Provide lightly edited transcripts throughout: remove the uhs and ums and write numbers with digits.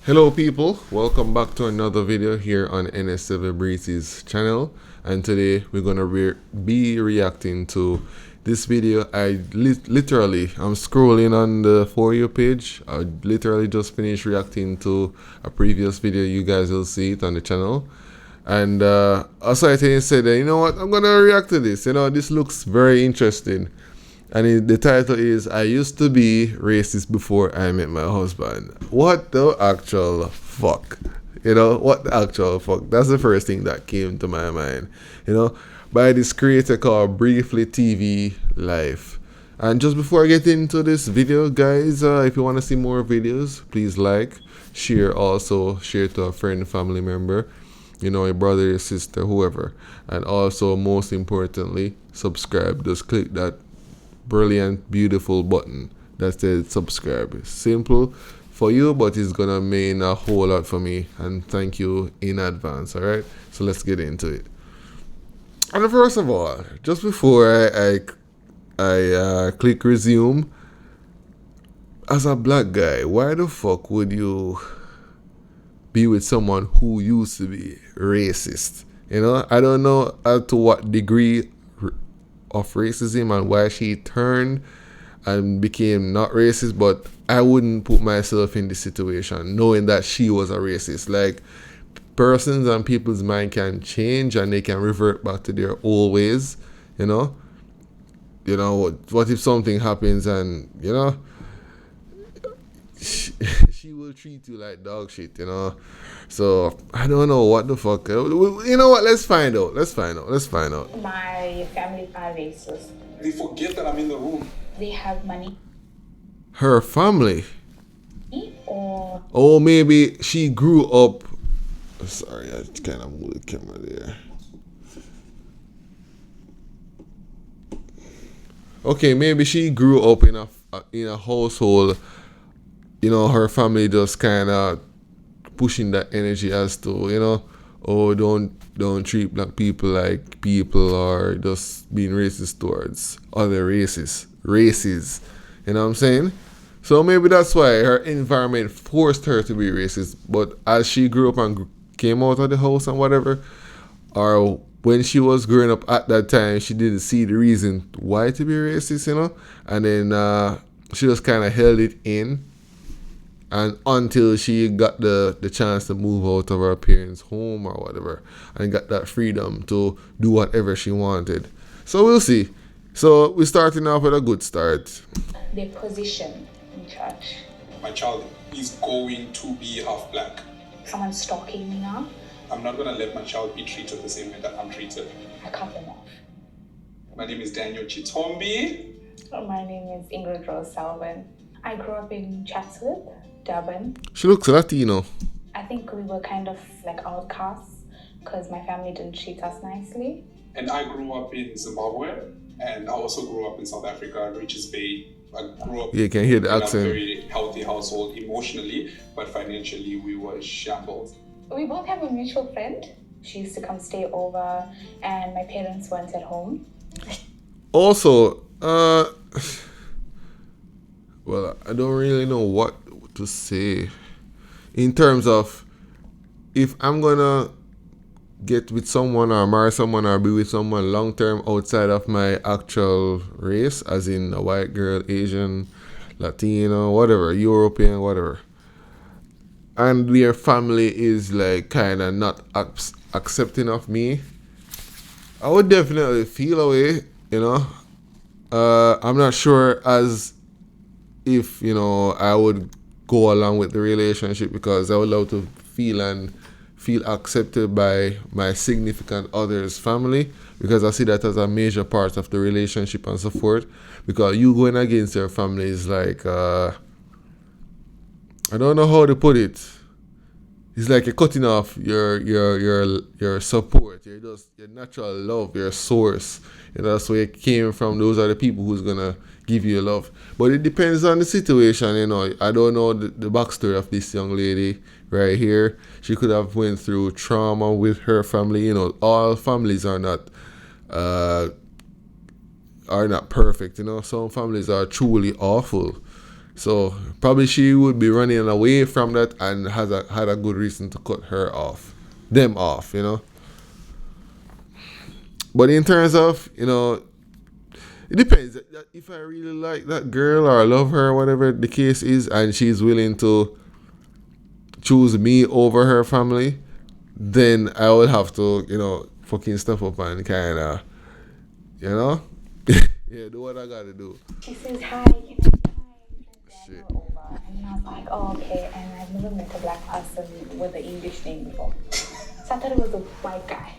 Hello people, welcome back to another video here on NS7 Breezy's channel, and today we're gonna be reacting to this video. I'm scrolling on the For You page. I literally just finished reacting to a previous video. You guys will see it on the channel, and also I said, you know what, I'm gonna react to this. This looks very interesting. And the title is I Used to Be Racist Before I Met My Husband. What the actual fuck? What the actual fuck? That's the first thing that came to my mind. By this creator called Briefly TV Life. And just before I get into this video, guys, if you want to see more videos, please like, share, also share to a friend, family member, your brother, your sister, whoever. And also, most importantly, subscribe. Just click that brilliant, beautiful button that says subscribe. It's simple for you, but it's gonna mean a whole lot for me, and thank you in advance. All right, so let's get into it. And first of all, just before I click resume, as a black guy, why the fuck would you be with someone who used to be racist? I don't know to what degree of racism and why she turned and became not racist, but I wouldn't put myself in this situation knowing that she was a racist. Like, persons and people's mind can change and they can revert back to their old ways. What if something happens and she will treat you like dog shit, So I don't know what the fuck. You know what? Let's find out. My family are racist. They forget that I'm in the room. They have money. Her family? Or oh, maybe she grew up. Sorry, I kind of moved the camera there. Okay, maybe she grew up in a household. Her family just kind of pushing that energy as to, oh, don't treat black people like people, or just being racist towards other races. You know what I'm saying? So maybe that's why her environment forced her to be racist. But as she grew up and came out of the house and whatever, or when she was growing up at that time, she didn't see the reason why to be racist, and then she just kind of held it in. And until she got the chance to move out of her parents' home or whatever, and got that freedom to do whatever she wanted. So we'll see. So we're starting off with a good start. their position in church. My child is going to be half black. Someone's stalking me now. I'm not going to let my child be treated the same way that I'm treated. I cut them off. My name is Daniel Chitombi. My name is Ingrid Rose Salvin. I grew up in Chatsworth, Durban. She looks Latino. I think we were kind of like outcasts because my family didn't treat us nicely. And I grew up in Zimbabwe, and I also grew up in South Africa, Richards Bay. I grew up You can hear the in accent. a very healthy household emotionally, but financially we were shambles. We both have a mutual friend. She used to come stay over and my parents weren't at home. Also, well, I don't really know what to say in terms of if I'm gonna get with someone or marry someone or be with someone long term outside of my actual race, as in a white girl, Asian, Latino, whatever, European, whatever, and their family is like kind of not accepting of me, I would definitely feel away, I'm not sure as if, I would go along with the relationship, because I would love to feel accepted by my significant other's family, because I see that as a major part of the relationship and so forth. Because you going against your family is like, I don't know how to put it. It's like you're cutting off your support, your natural love, your source. That's where it came from. Those are the people who's gonna give you love. But it depends on the situation. I don't know the backstory of this young lady right here. She could have went through trauma with her family. All families are not perfect. Some families are truly awful. So probably she would be running away from that and had a good reason to cut them off, you know. But in terms of, you know, it depends. If I really like that girl or love her, whatever the case is, and she's willing to choose me over her family, then I would have to, you know, fucking step up and kind of, you know, yeah, do what I gotta do. She says, hi, can I invite Shit. Daniel over? And I was like, oh, okay. And I've never met a black person with an English name before. So I thought it was a white guy.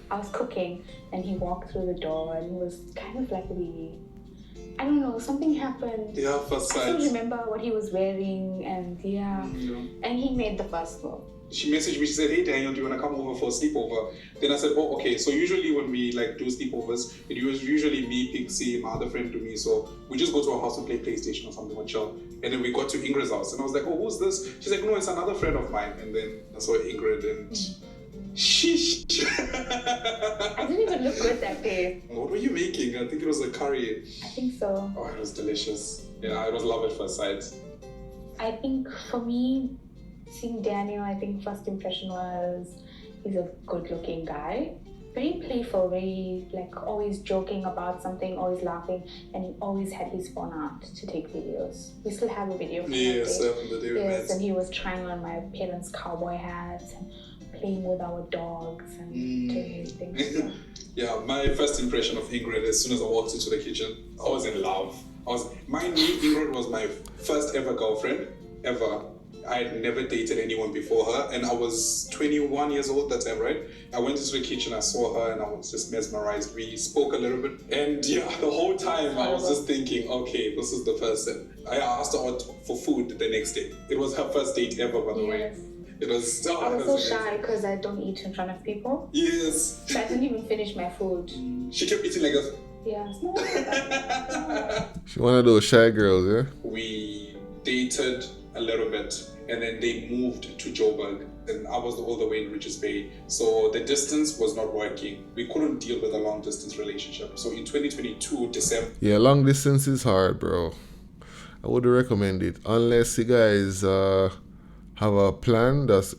I was cooking and he walked through the door and he was kind of like really, I don't know, something happened. Yeah, first I sight. don't remember what he was wearing and and he made the first move. She messaged me, she said, hey Daniel, do you want to come over for a sleepover? Then I said, oh, okay. So usually when we like do sleepovers, it was usually me, Pixie, my other friend to me. So we just go to her house and play PlayStation or something or chill. And then we got to Ingrid's house and I was like, oh, who's this? She's like, no, it's another friend of mine. And then I saw Ingrid and sheesh. I didn't even look good that day. What were you making? I think it was a curry. I think so. Oh, it was delicious. Yeah, it was love at first sight. I think for me, seeing Daniel, I think first impression was he's a good-looking guy. Very playful, very like always joking about something, always laughing, and he always had his phone out to take videos. We still have a video from Yes, that from the day day. we Yes, met. and he was trying on my parents' cowboy hats and playing with our dogs and doing things. So. Yeah, my first impression of Ingrid as soon as I walked into the kitchen, I was in love. Mind me, Ingrid was my first ever girlfriend, ever. I had never dated anyone before her, and I was 21 years old that time, right? I went into the kitchen, I saw her, and I was just mesmerized. We spoke a little bit, and yeah, the whole time I was just thinking, okay, this is the person. I asked her out for food the next day. It was her first date ever, by the way. It was. I was so shy because I don't eat in front of people. Yes. So I didn't even finish my food. She kept eating like this. Yeah. She one of those shy girls, yeah? We dated a little bit, and then they moved to Joburg, and I was all the way in Richards Bay. So the distance was not working. We couldn't deal with a long distance relationship. So in 2022, December. Yeah, long distance is hard, bro. I would recommend it unless you guys have a plan that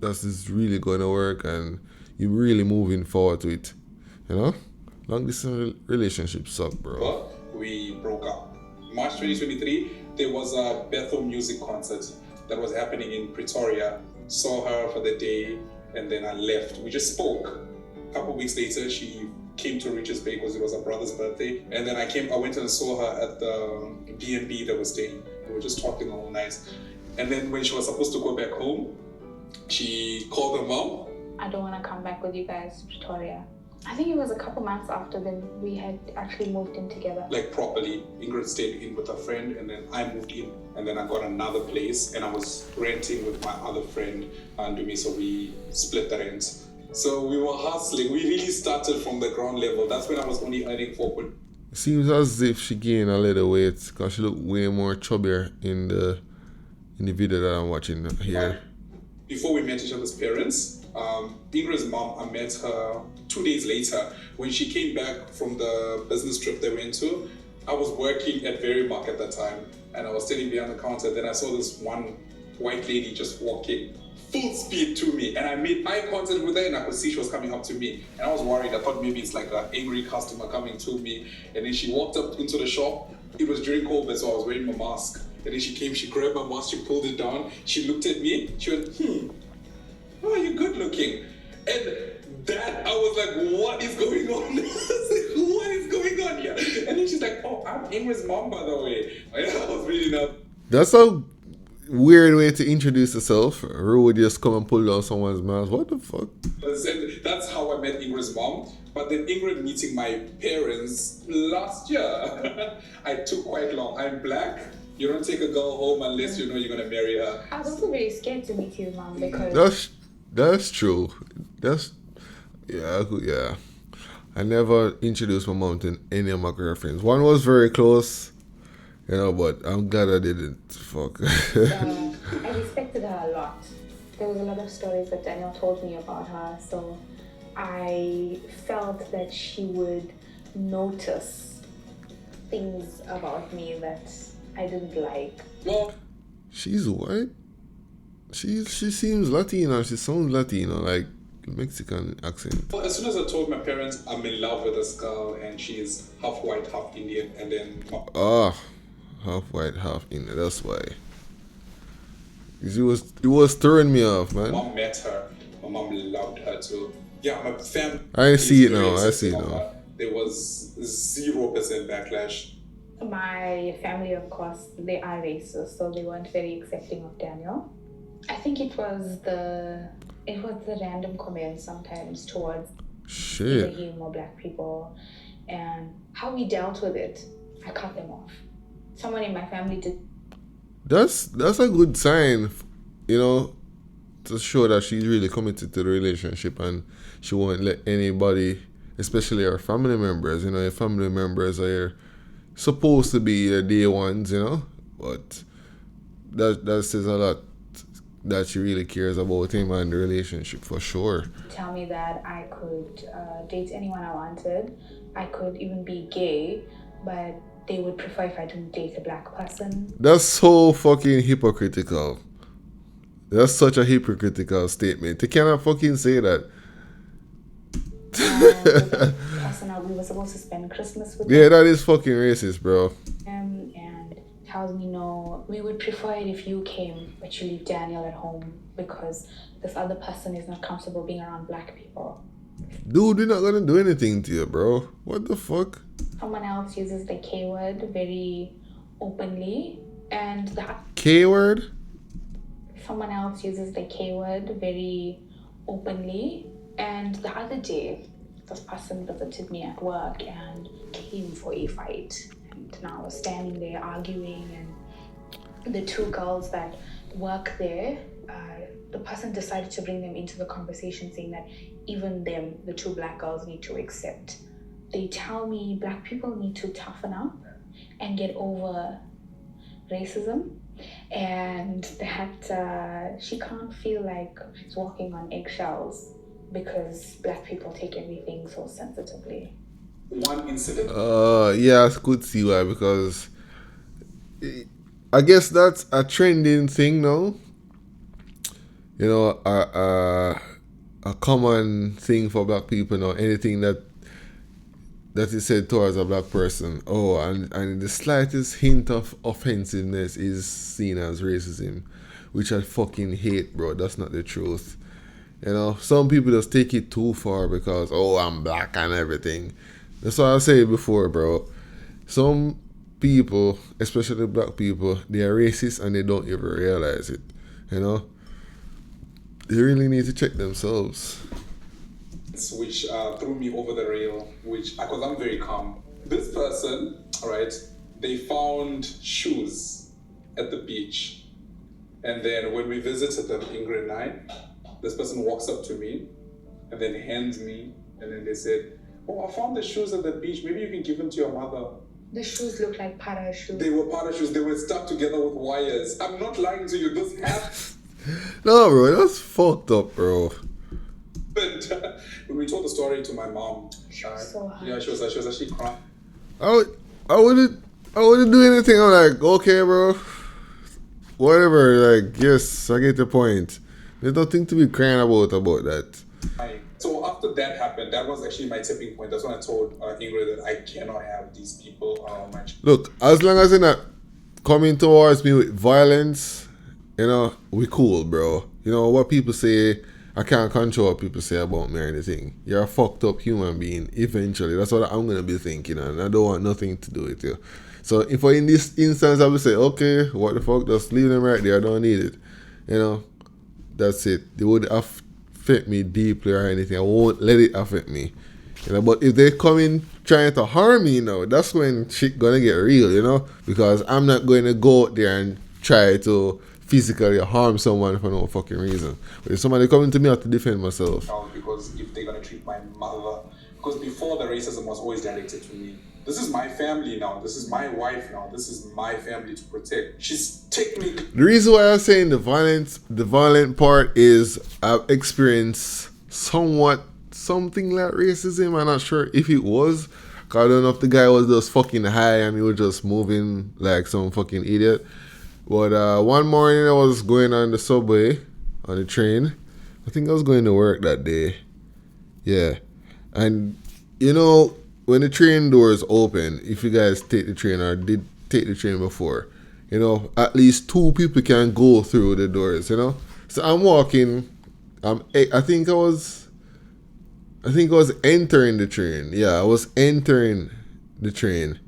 is really going to work and you're really moving forward to it. You know, long distance relationships suck, bro. We broke up. March 2023, there was a Bethel music concert that was happening in Pretoria. Saw her for the day, and then I left. We just spoke. A couple of weeks later, she came to Richards Bay because it was her brother's birthday. And then I went and saw her at the B&B that was staying. We were just talking all night. And then when she was supposed to go back home, she called her mom. I don't want to come back with you guys to Pretoria. I think it was a couple months after then we had actually moved in together. Like properly. Ingrid stayed in with a friend, and then I moved in. And then I got another place, and I was renting with my other friend under me, so we split the rent. So we were hustling. We really started from the ground level. That's when I was only earning 4. Seems as if she gained a little weight because she looked way more chubbier in the video that I'm watching here. Before we met each other's parents, Ingrid's mom, I met her 2 days later. When she came back from the business trip they went to, I was working at Verymark at that time, and I was standing behind the counter. Then I saw this one white lady just walking full speed to me, and I made eye contact with her, and I could see she was coming up to me. And I was worried. I thought maybe it's like an angry customer coming to me. And then she walked up into the shop. It was during COVID, so I was wearing my mask. And then she came, she grabbed my mask, she pulled it down. She looked at me. She went, oh, you're good looking. And that, I was like, what is going on? I was like, what is going on here? And then she's like, oh, I'm Ingrid's mom, by the way. I was really not. That's a weird way to introduce yourself. Ru would just come and pull down someone's mask. What the fuck? That's how I met Ingrid's mom. But then Ingrid meeting my parents last year, I took quite long. I'm black. You don't take a girl home unless you know you're gonna marry her. I was also very scared to meet your mom because that's true. Yeah. I never introduced my mom to any of my girlfriends. One was very close, you know, but I'm glad I didn't. Fuck. I respected her a lot. There was a lot of stories that Daniel told me about her, so I felt that she would notice things about me that I didn't like. Well, She's white. She seems Latino. She sounds Latino, like Mexican accent. as soon as I told my parents I'm in love with this girl and she's half white, half Indian, and then Ah, half white, half Indian. That's why. It was throwing me off, man. mom met her, my mom loved her too. Yeah, my family. I see it is very now. I see accepting it of now. her. There was 0% backlash. My family, of course, they are racist, so they weren't very accepting of Daniel. I think it was the random comments sometimes towards either Shit. him or black people, and how we dealt with it. I cut them off. Someone in my family did. That's a good sign, you know, to show that she's really committed to the relationship and she won't let anybody, especially her family members, you know, her family members are supposed to be the day ones, you know, but that says a lot that she really cares about him and the relationship for sure. Tell me that I could date anyone I wanted. I could even be gay, but they would prefer if I didn't date a black person. That's so fucking hypocritical. That's such a hypocritical statement. They cannot fucking say that. The person we were supposed to spend Christmas with Yeah, that is fucking racist, bro. him, and tells me, no, we would prefer it if you came, but you leave Daniel at home because this other person is not comfortable being around black people. Dude, we're not gonna do anything to you, bro. What the fuck? Someone else uses the K word very openly, and K word? someone else uses the K word very openly. And the other day, this person visited me at work and came for a fight. And now I was standing there arguing, and the two girls that work there, the person decided to bring them into the conversation, saying that even them, the two black girls, need to accept. They tell me black people need to toughen up and get over racism, and that she can't feel like she's walking on eggshells because black people take everything so sensitively. One incident. Yeah, I could see why, because I guess that's a trending thing now. You know, a common thing for black people now. Anything that is said towards a black person, oh, and the slightest hint of offensiveness is seen as racism, which I fucking hate, bro. That's not the truth. You know, some people just take it too far because, oh, I'm black and everything. That's what I said before, bro. Some people, especially black people, they are racist and they don't even realize it. You know, they really need to check themselves. Which threw me over the rail, because I'm very calm. This person, right, they found shoes at the beach. And then when we visited them, Ingrid and I, this person walks up to me and then hands me, and then they said, oh, I found the shoes at the beach. Maybe you can give them to your mother. The shoes look like para shoes. They were para shoes. They were stuck together with wires. I'm not lying to you. This happened. No, bro, that's fucked up, bro. When we told the story to my mom, She was so hurt. yeah, she was actually crying. I wouldn't do anything. I'm like, okay, bro, whatever. Like, yes, I get the point. There's nothing to be crying about that. So after that happened, that was actually my tipping point. That's when I told Ingrid that I cannot have these people around my children. Look, as long as they're not coming towards me with violence, you know, we cool, bro. You know what people say. I can't control what people say about me or anything. You're a fucked up human being eventually. That's what I'm gonna be thinking, and I don't want nothing to do with you. So if in this instance I would say, okay, what the fuck, just leave them right there. I don't need it. You know, that's it. They would affect me deeply or anything. I won't let it affect me. You know, but if they come in trying to harm me now, that's when shit gonna get real, you know? Because I'm not going to go out there and try to physically harm someone for no fucking reason. But if somebody coming to me, I have to defend myself. Because if they're gonna treat my mother, because before the racism was always directed to me. This is my family now. This is my wife now. This is my family to protect. She's technically. The reason why I'm saying the violent part is I've experienced something like racism. I'm not sure if it was 'Cause I don't know if the guy was just fucking high and he was just moving like some fucking idiot. But one morning I was going on the subway, on the train. I think I was going to work that day. Yeah. And, you know, when the train doors open, if you guys take the train or did take the train before, you know, at least two people can go through the doors, you know. So I'm walking. I think I was entering the train. Yeah, I was entering the train.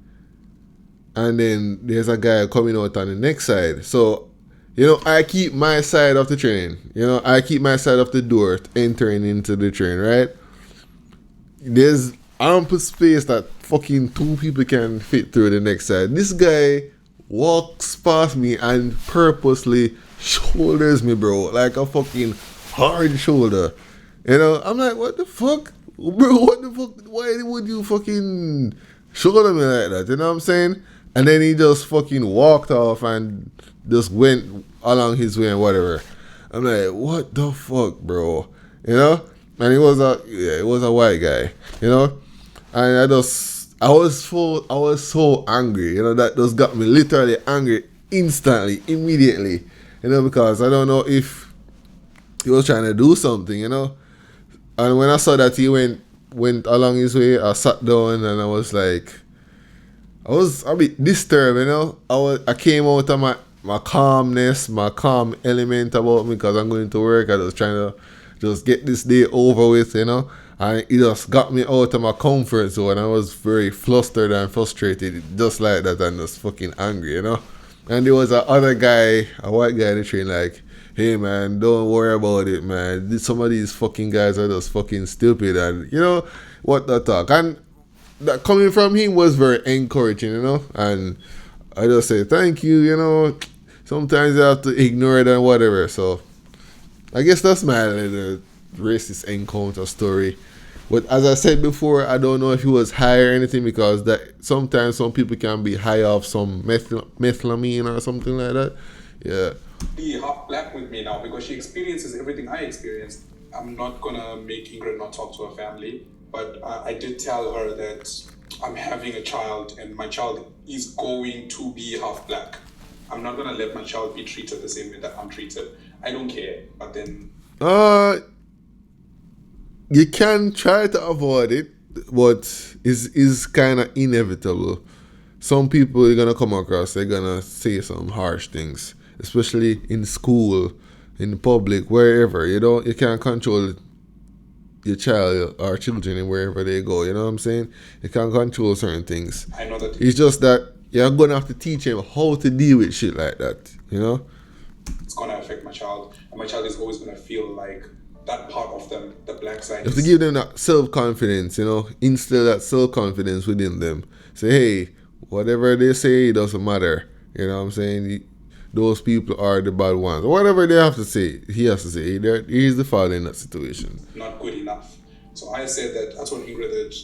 And then there's a guy coming out on the next side. So, you know, I keep my side of the train. You know, I keep my side of the door entering into the train, right? There's ample space that fucking two people can fit through the next side. This guy walks past me and purposely shoulders me, bro. Like a fucking hard shoulder. You know, I'm like, what the fuck? Bro, what the fuck? Why would you fucking shoulder me like that? You know what I'm saying? And then he just fucking walked off and just went along his way and whatever. I'm like, what the fuck, bro? You know? And it was a white guy, you know? And I was so angry, you know, that just got me literally angry instantly, immediately. You know, because I don't know if he was trying to do something, you know? And when I saw that he went along his way, I sat down and I was like, I was a bit disturbed, you know. I came out of my calmness, my calm element about me because I'm going to work. I was trying to just get this day over with, you know. And it just got me out of my comfort zone. I was very flustered and frustrated, just like that, and just fucking angry, you know. And there was a other guy, a white guy in the train, like, hey man, don't worry about it, man. Some of these fucking guys are just fucking stupid, and you know what the talk. And that coming from him was very encouraging, you know. And I just say thank you, you know. Sometimes you have to ignore it and whatever. So I guess that's my little racist encounter story. But as I said before, I don't know if he was high or anything, because that sometimes some people can be high off some methylamine or something like that. Yeah. Be half black with me now because she experiences everything I experienced. I'm not gonna make Ingrid not talk to her family, but I did tell her that I'm having a child and my child is going to be half black. I'm not gonna let my child be treated the same way that I'm treated. I don't care, but then you can try to avoid it, but it's kind of inevitable. Some people you're gonna come across, they're gonna say some harsh things, especially in school, in public, wherever. You can't control your child or children and wherever they go. You know what I'm saying? You can't control certain things. I know that. It's just that you're gonna have to teach them how to deal with shit like that. You know? It's gonna affect my child, and my child is always gonna feel like that part of them, the black side. You have to give them that self-confidence, you know, instill that self-confidence within them. Say, hey, whatever they say, it doesn't matter. You know what I'm saying? Those people are the bad ones. Whatever they have to say, he has to say. He's the father in that situation. Not good enough. So I said that I told Ingrid that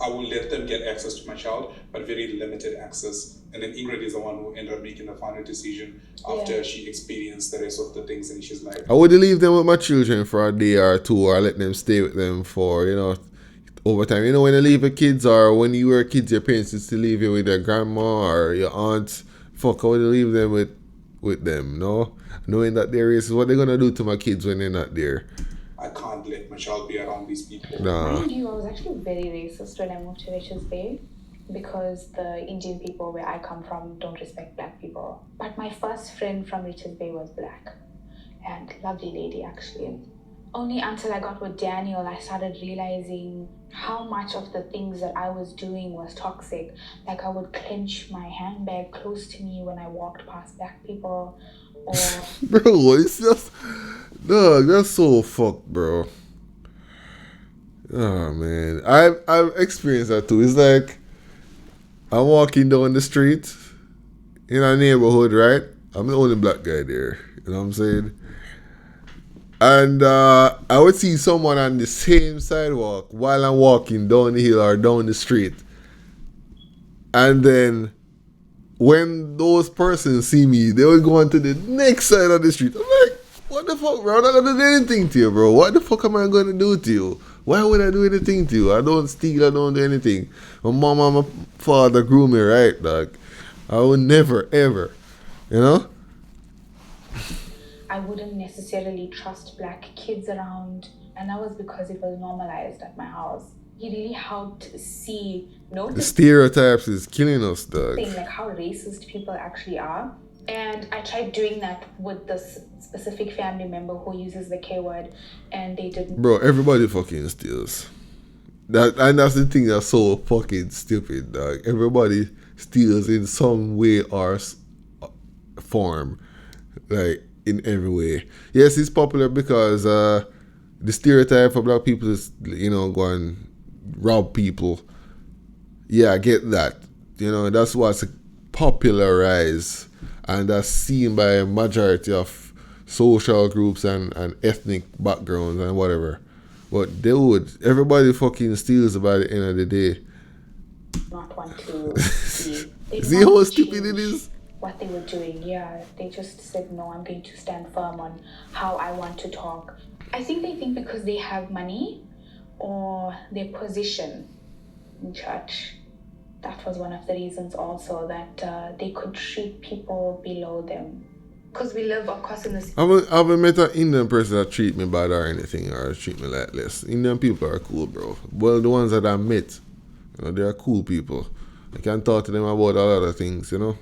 I will let them get access to my child, but very limited access. And then Ingrid is the one who ended up making the final decision after she experienced the rest of the things, and she's like, I would leave them with my children for a day or two, or let them stay with them for, you know, over time. You know, when you leave your kids, or when you were kids, your parents used to leave you with your grandma or your aunt. Fuck, I would leave them with them, no? Knowing that there is what they're gonna do to my kids when they're not there. I can't let my child be around these people. Nah. Mind you, I was actually very racist when I moved to Richards Bay, because the Indian people where I come from don't respect black people. But my first friend from Richards Bay was black, and lovely lady actually. Only until I got with Daniel, I started realizing how much of the things that I was doing was toxic. Like I would clench my handbag close to me when I walked past black people, or Bro, it's just, dog, that's so fucked, bro. Oh man, I've experienced that too. It's like I'm walking down the street in a neighborhood, right? I'm the only black guy there. You know what I'm saying? And I would see someone on the same sidewalk while I'm walking down the hill or down the street. And then when those persons see me, they would go on to the next side of the street. I'm like, what the fuck, bro? I'm not going to do anything to you, bro. What the fuck am I going to do to you? Why would I do anything to you? I don't steal, I don't do anything. My mom and my father grew me right, dog. I would never, ever, you know? I wouldn't necessarily trust black kids around, and that was because it was normalized at my house. He really helped The notice stereotypes is killing us, dog. like how racist people actually are. And I tried doing that with this specific family member who uses the K word, and they didn't. Bro, everybody fucking steals. And that's the thing that's so fucking stupid, dog. Everybody steals in some way or form, like in every way. Yes, it's popular because the stereotype for black people is, go and rob people. Yeah, I get that. That's what's popularized, and that's seen by a majority of social groups and ethnic backgrounds and whatever. But everybody fucking steals by the end of the day. Not want to see. See how stupid it is? What they were doing, yeah. They just said, no, I'm going to stand firm on how I want to talk. I think they think because they have money or their position in church, that was one of the reasons also that they could treat people below them. Because we live, of course, in this. I haven't met an Indian person that treat me bad or anything or treat me like less. Indian people are cool, bro. Well, the ones that I met, they are cool people. I can talk to them about a lot of things, and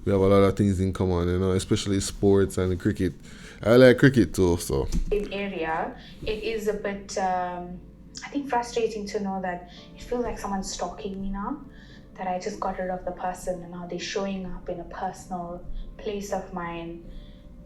we have a lot of things in common, especially sports and cricket. I like cricket too, so. In area, it is a bit, I think, frustrating to know that it feels like someone's stalking me now. That I just got rid of the person and now they're showing up in a personal place of mine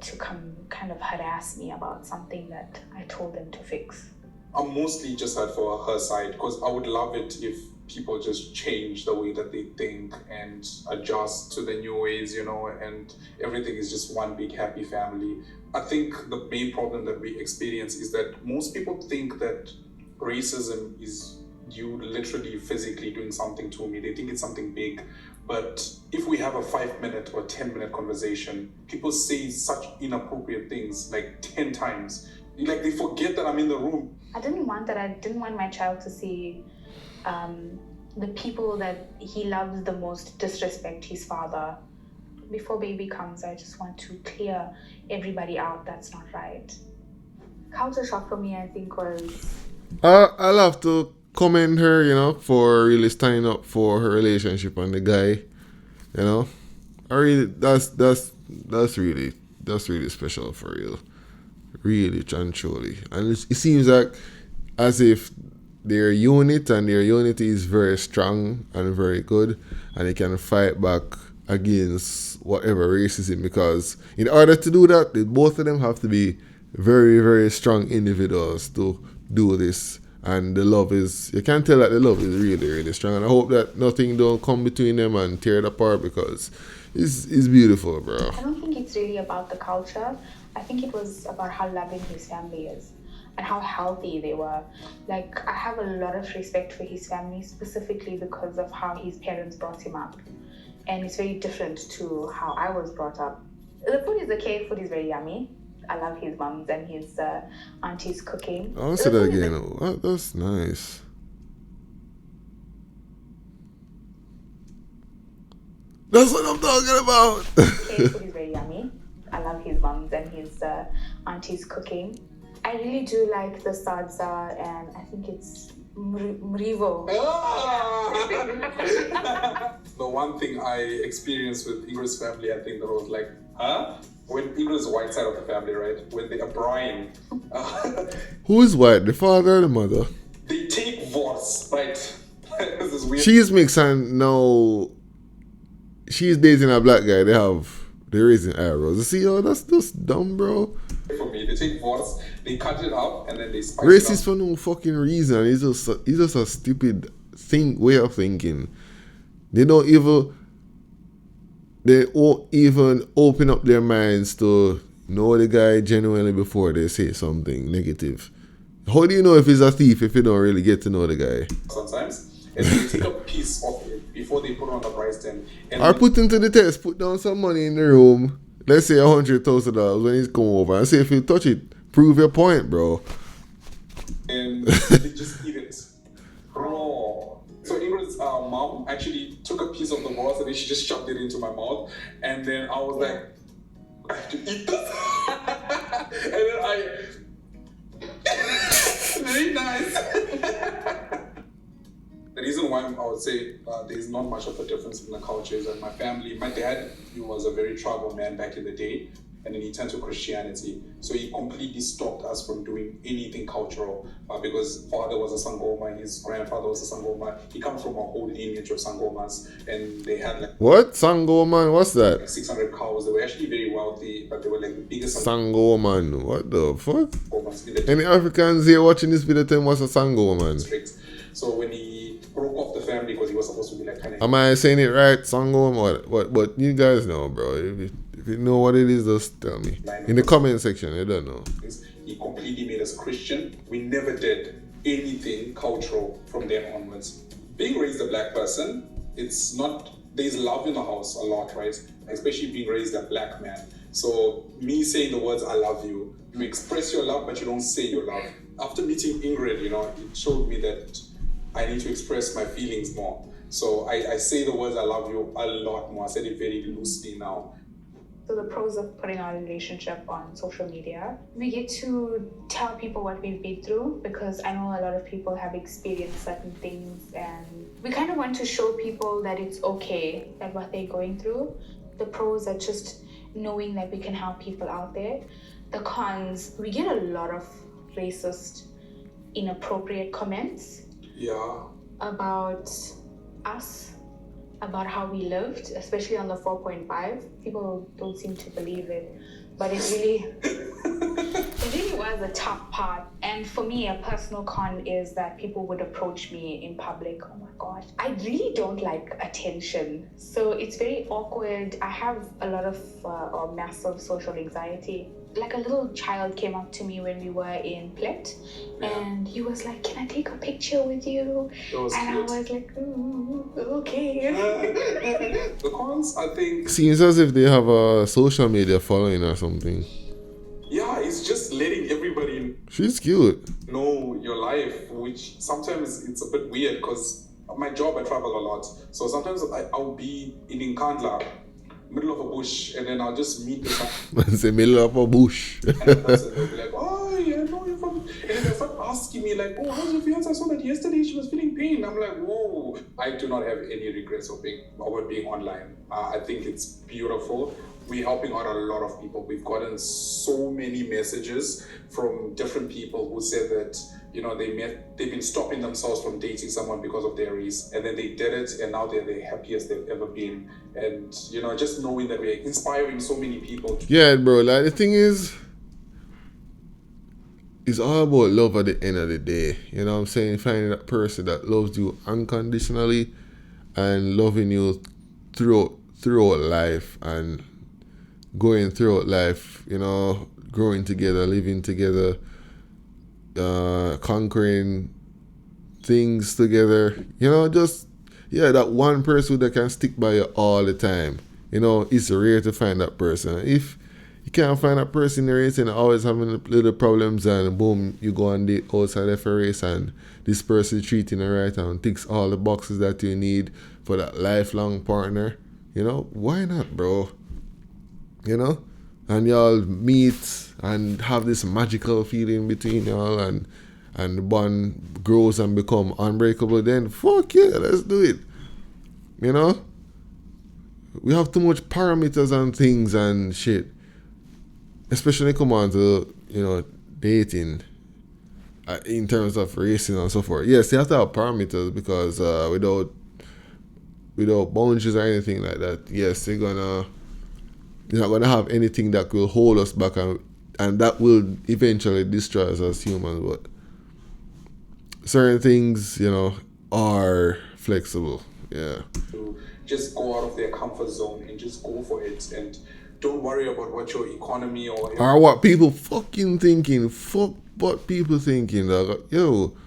to come kind of harass me about something that I told them to fix. I'm mostly just sad for her side because I would love it if people just change the way that they think and adjust to the new ways, and everything is just one big happy family. I think the main problem that we experience is that most people think that racism is you literally physically doing something to me. They think it's something big. But if we have a 5-minute or 10-minute conversation, people say such inappropriate things like 10 times. Like they forget that I'm in the room. I didn't want that. I didn't want my child to see the people that he loves the most disrespect his father. Before baby comes, I just want to clear everybody out. That's not right. Culture shock for me, I think, was... I'll have to commend her, for really standing up for her relationship and the guy, I really, that's really special for you, really and truly. And it seems like as if their unit and their unity is very strong and very good, and they can fight back against whatever racism, because in order to do that, both of them have to be very, very strong individuals to do this. And the love is, you can tell that the love is really, really strong. And I hope that nothing don't come between them and tear it apart, because it's beautiful, bro. I don't think it's really about the culture. I think it was about how loving his family is and how healthy they were. Like, I have a lot of respect for his family, specifically because of how his parents brought him up. And it's very different to how I was brought up. The food is okay, food is very yummy. I love his mom's and his auntie's cooking. I'll say that again. That's nice. That's what I'm talking about. Okay, food is very yummy. I love his mom's and his auntie's cooking. I really do like the salsa, and I think it's mrivo. The one thing I experienced with Ingrid's family, I think that was like, huh? When Ingrid's white side of the family, right? When they are Brian. Who is white? The father or the mother? They take votes, right? This is weird. She's mixed and now she's dating a black guy. They're raising arrows. You see, that's just dumb, bro. For me, they take votes, they cut it up, and then they spice Racist it up. for no fucking reason. It's just a stupid way of thinking. They won't even open up their minds to know the guy genuinely before they say something negative. How do you know if he's a thief if you don't really get to know the guy? Sometimes, and they take a piece of it before they put on the price tag. Or put him to the test, put down some money in the room, let's say $100,000 when he's come over, and say if you touch it, prove your point, bro. and they just eat it raw. So Ingrid's mom actually took a piece of the broth and then she just shoved it into my mouth, and then I was like, I have to eat this, and then very nice. The reason why I would say there's not much of a difference in the cultures and my family. My dad, he was a very tribal man back in the day, and then he turned to Christianity. So he completely stopped us from doing anything cultural because father was a Sangoma, his grandfather was a Sangoma. He comes from a whole lineage of Sangomas, and they had like What? Sangoman? What's that? 600 cows. They were actually very wealthy, but they were like the biggest Sangoman. What the fuck? Sangomas in the Any Africans here watching this video tell me what's a Sangoman? districts. So when he broke off the family because he was supposed to be like kind of Am I saying it right? Sangoman? What? But you guys know, bro. If you know what it is, just tell me. In the comment section, I don't know. he completely made us Christian. We never did anything cultural from there onwards. Being raised a black person, it's not, there's love in the house a lot, right? Especially being raised a black man. So me saying the words I love you, you express your love, but you don't say your love. After meeting Ingrid, you know, it showed me that I need to express my feelings more. So I say the words I love you a lot more. I said it very loosely now. So the pros of putting our relationship on social media, we get to tell people what we've been through, because I know a lot of people have experienced certain things, and we kind of want to show people that it's okay, that what they're going through. The pros are just knowing that we can help people out there. The cons, we get a lot of racist, inappropriate comments about us, about how we lived, especially on the 4.5. People don't seem to believe it, but it really was a tough part. And for me, a personal con is that people would approach me in public. Oh my gosh, I really don't like attention, so it's very awkward. I have a lot of or massive social anxiety. Like a little child came up to me when we were in Plet, and he was like, "Can I take a picture with you?" And cute. I was like, "Okay." The cons, I think, seems as if they have a social media following or something. Yeah, it's just letting everybody She's cute. know your life, which sometimes it's a bit weird because my job, I travel a lot. So sometimes I'll be in Nkandla, middle of a bush, and then I'll just meet It's the middle of a bush. and the person will be like, "Oh, yeah, I know you're from," and then they'll start asking me like, "Oh, how's your fiance? I saw that yesterday she was feeling pain." I'm like, "Whoa!" I do not have any regrets of being online. I think it's beautiful. We're helping out a lot of people. We've gotten so many messages from different people who said that, you know, they've been stopping themselves from dating someone because of their race, and then they did it, and now they're the happiest they've ever been. And, you know, just knowing that we're inspiring so many people. Yeah, bro. Like, the thing is, it's all about love at the end of the day. You know what I'm saying? Finding that person that loves you unconditionally and loving you throughout life, and going throughout life, you know, growing together, living together, conquering things together, you know, just, yeah, that one person that can stick by you all the time. You know, it's rare to find that person. If you can't find that person in the race and always having little problems, and boom, you go on the outside of a race and this person treating you right and ticks all the boxes that you need for that lifelong partner, you know, why not, bro? You know, and y'all meet and have this magical feeling between y'all, and the bond grows and become unbreakable, then fuck yeah, let's do it. You know, we have too much parameters and things and shit, especially when it come on to, you know, dating, in terms of racing and so forth. Yes, you have to have parameters, because without boundaries or anything like that, yes, you're not going to have anything that will hold us back, and that will eventually destroy us as humans. But certain things, you know, are flexible. Yeah. Just go out of their comfort zone and just go for it, and don't worry about what your economy or what people fucking thinking. Fuck what people thinking, dog. Yo,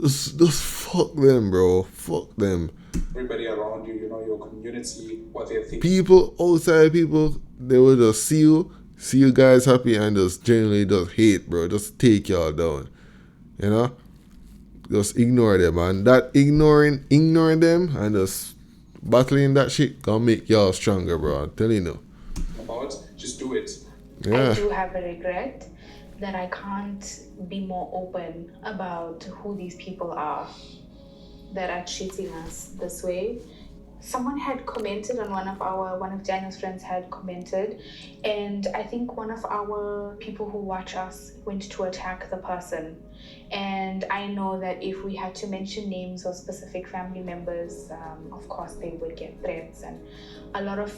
just fuck them, bro. Fuck them. Everybody around you, you know, your community, what they're thinking. People, outside people, they will just see you guys happy, and just generally just hate, bro. Just take y'all down. You know, just ignore them, and that ignoring them and just battling that shit gonna make y'all stronger, bro. I'm telling you. About just do it. Yeah. I do have a regret that I can't be more open about who these people are that are treating us this way. Someone had commented on one of Daniel's friends had commented, and I think one of our people who watch us went to attack the person. And I know that if we had to mention names of specific family members, of course they would get threats, and a lot of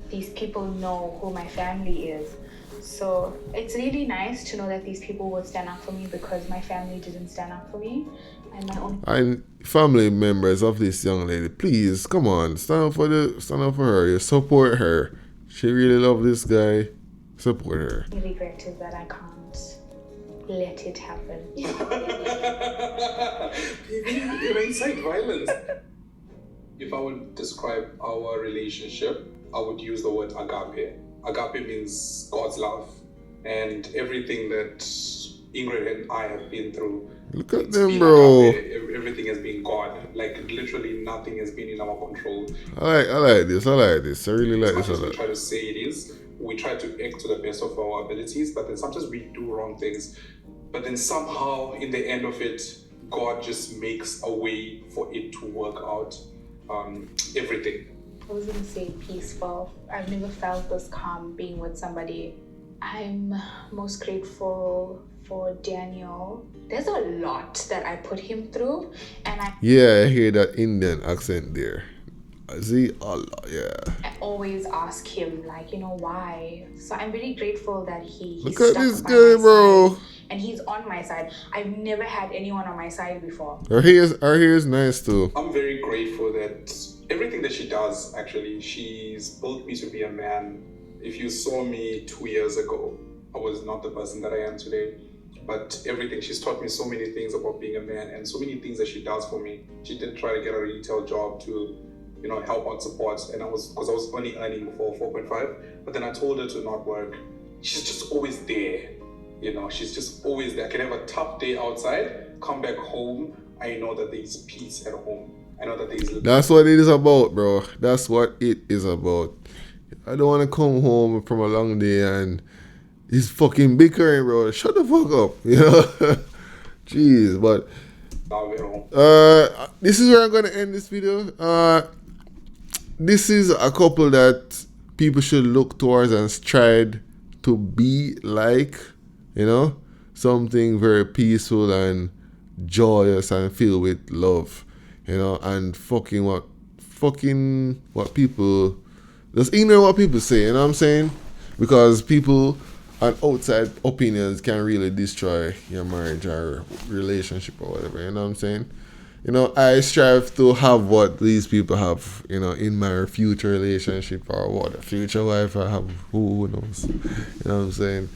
these people know who my family is. So it's really nice to know that these people would stand up for me, because my family didn't stand up for me, and my own And family members of this young lady, please come on, stand up for her. You support her. She really love this guy. Support her. regret is that I can't let it happen. You incite violence. If I would describe our relationship, I would use the word agape. Agape means God's love, and everything that Ingrid and I have been through. Look at it's them, been bro. agape. Everything has been God. Like literally nothing has been in our control. I like this. I really like As much this a as we lot. try to say it is, we try to act to the best of our abilities, but then sometimes we do wrong things. But then somehow, in the end of it, God just makes a way for it to work out. Everything. I was gonna say peaceful. I've never felt this calm being with somebody. I'm most grateful for Daniel. There's a lot that I put him through, and Yeah, I hear that Indian accent there. See, Allah, yeah. I always ask him, like, why. So I'm very grateful that he's Look at stuck this by guy, my bro. side, and he's on my side. I've never had anyone on my side before. Her hair is nice too. I'm very grateful that everything that she does, actually, she's built me to be a man. If you saw me 2 years ago, I was not the person that I am today. But everything, she's taught me so many things about being a man, and so many things that she does for me. She did try to get a retail job to, help out support, and because I was only earning before 4.5, but then I told her to not work. She's just always there. She's just always there. I can have a tough day outside, come back home, I know that there's peace at home. I know that there's... That's what it is about, bro. That's what it is about. I don't want to come home from a long day and he's fucking bickering, bro. Shut the fuck up, Jeez, but this is where I'm gonna end this video. This is a couple that people should look towards and strive to be like, something very peaceful and joyous and filled with love, and fucking what people just ignore what people say, you know what I'm saying? Because people and outside opinions can really destroy your marriage or relationship or whatever, you know what I'm saying? I strive to have what these people have, in my future relationship or what a future wife I have, who knows, you know what I'm saying?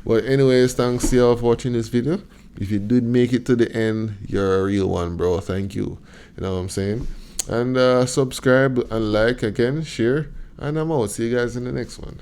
But anyways, thanks to y'all for watching this video. If you did make it to the end, you're a real one, bro. Thank you. You know what I'm saying? And subscribe and like again, share, and I'm out. See you guys in the next one.